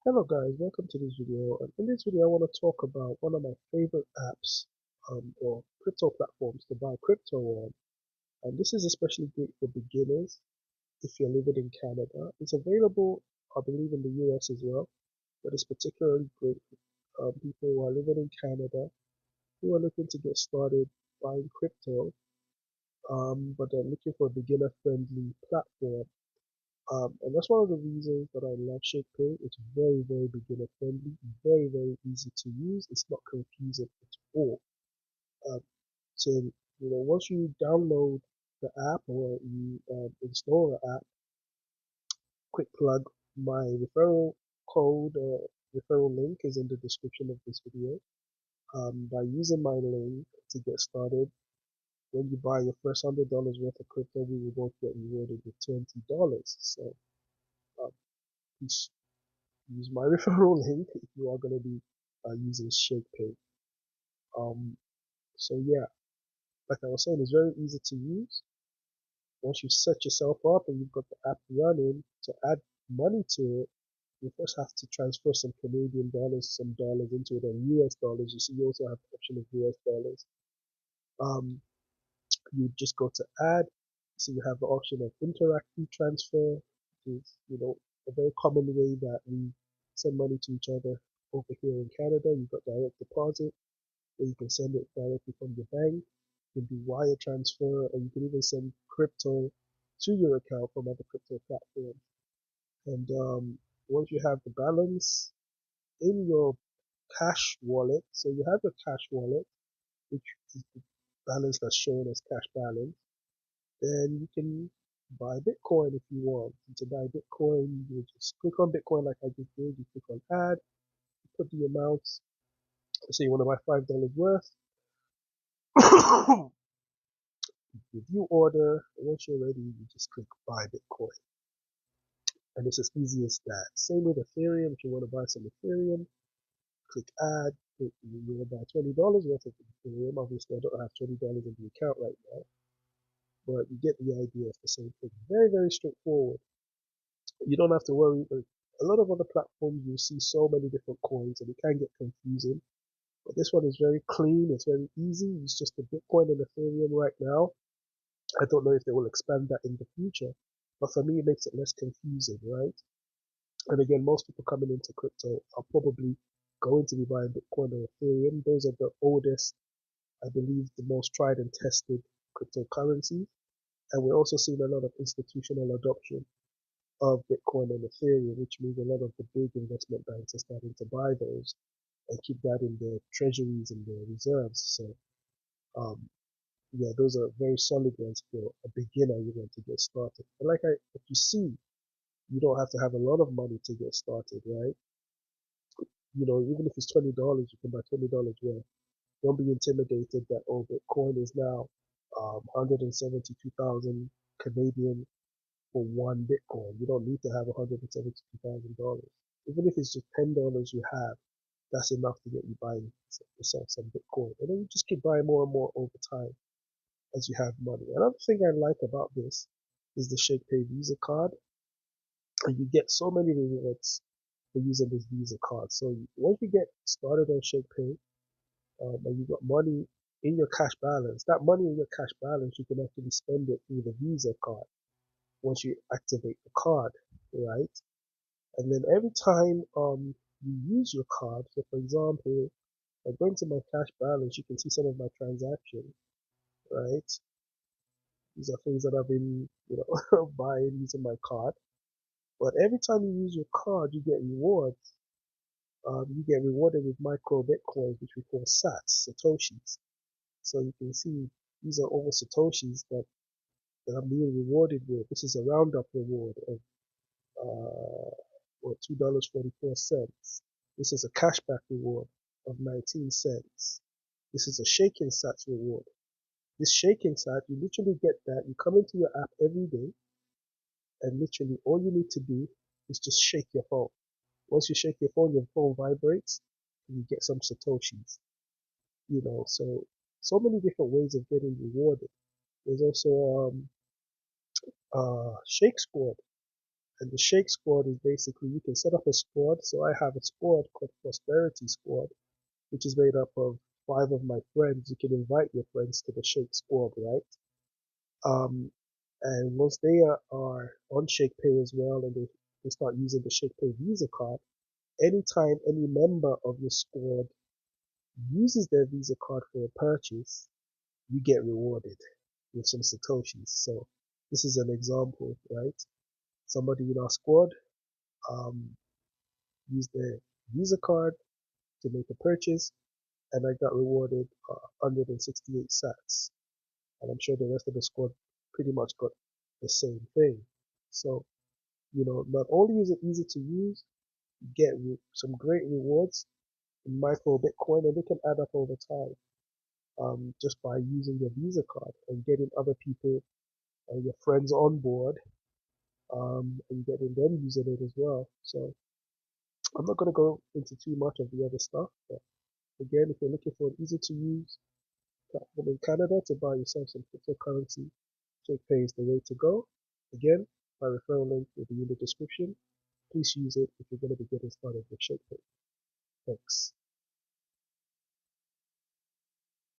Hello guys, welcome to this video. And in this video, I want to talk about one of my favorite apps or crypto platforms to buy crypto on. And this is especially great for beginners if you're living in Canada. It's available, I believe, in the US as well, but it's particularly great for people who are living in Canada who are looking to get started buying crypto, but they're looking for a beginner-friendly platform. And that's one of the reasons that I love Shakepay. It's very, very beginner friendly, very, very easy to use. It's not confusing at all. Um, so, once you download the app or you install the app, quick plug, my referral code or referral link is in the description of this video. By using my link to get started, when you buy your first $100 worth of crypto, we will both get rewarded with $20. So, um, please use my referral link if you are going to be using Shakepay. Um, so yeah, like I was saying, it's very easy to use. Once you set yourself up and you've got the app running, to add money to it, you first have to transfer some Canadian dollars, some dollars into it, and US dollars. You see, you also have the option of US dollars. Um, you just go to add. So you have the option of interactive transfer, which is, a very common way that we send money to each other over here in Canada. You've got direct deposit, where you can send it directly from your bank. You can do wire transfer, or you can even send crypto to your account from other crypto platforms. And once you have the balance in your cash wallet, so you have your cash wallet, which is the balance that's shown as cash balance, then you can buy Bitcoin if you want. And to buy Bitcoin, you just click on Bitcoin like I just did. You click on add, you put the amount. Say you want to buy $5 worth. Review order. And once you're ready, you just click buy Bitcoin. And it's as easy as that. Same with Ethereum. If you want to buy some Ethereum, click add. You want to buy $20 worth of Ethereum. Obviously, I don't have $20 in the account right now, but you get the idea. It's the same thing. Very, very straightforward. You don't have to worry. A lot of other platforms, you see so many different coins, and it can get confusing. But this one is very clean. It's very easy. It's just the Bitcoin and Ethereum right now. I don't know if they will expand that in the future, but for me, it makes it less confusing, right? And again, most people coming into crypto are probably going to be buying Bitcoin or Ethereum. Those are the oldest, I believe, the most tried and tested cryptocurrencies. And we're also seeing a lot of institutional adoption of Bitcoin and Ethereum, which means a lot of the big investment banks are starting to buy those and keep that in their treasuries and their reserves. So, um, yeah, those are very solid ones for a beginner you want to get started. And if you see, you don't have to have a lot of money to get started, right? Even if it's $20, you can buy $20 worth. Don't be intimidated that, oh, Bitcoin is now 172,000 Canadian for one Bitcoin. You don't need to have $172,000. Even if it's just $10 you have, that's enough to get you buying yourself some Bitcoin. And then you just keep buying more and more over time as you have money. Another thing I like about this is the Shakepay Visa card. And you get so many rewards for using this Visa card. So once you get started on Shakepay, and you got money in your cash balance, that money in your cash balance, you can actually spend it through the Visa card once you activate the card, right? And then every time you use your card, so for example, by going to my cash balance, you can see some of my transactions, right? These are things that I've been, buying using my card. But every time you use your card, you get rewards. You get rewarded with micro bitcoins, which we call sats, satoshis. So you can see these are all satoshis that I'm being rewarded with. This is a roundup reward of $2.44. This is a cashback reward of 19 cents. This is a shaking sats reward. This shaking sat, you literally get that. You come into your app every day, and literally all you need to do is just shake your phone. Once you shake your phone vibrates, and you get some satoshis. So many different ways of getting rewarded. There's also Shake Squad. And the Shake Squad is basically you can set up a squad. So I have a squad called Prosperity Squad, which is made up of 5 of my friends. You can invite your friends to the Shake Squad, right? Um, and once they are on Shakepay as well, and they start using the Shakepay Visa card, anytime any member of your squad uses their Visa card for a purchase, you get rewarded with some Satoshis. So this is an example, right? Somebody in our squad um, used their Visa card to make a purchase, and I got rewarded 168 sats. And I'm sure the rest of the squad pretty much got the same thing. So, not only is it easy to use, you get some great rewards in micro Bitcoin, and they can add up over time just by using your Visa card and getting other people, your friends on board, and getting them using it as well. So I'm not going to go into too much of the other stuff, but again, if you're looking for an easy to use platform in Canada to buy yourself some cryptocurrency, Shakepay is the way to go. Again, my referral link will be in the description. Please use it if you're going to be getting started with Shakepay. Thanks.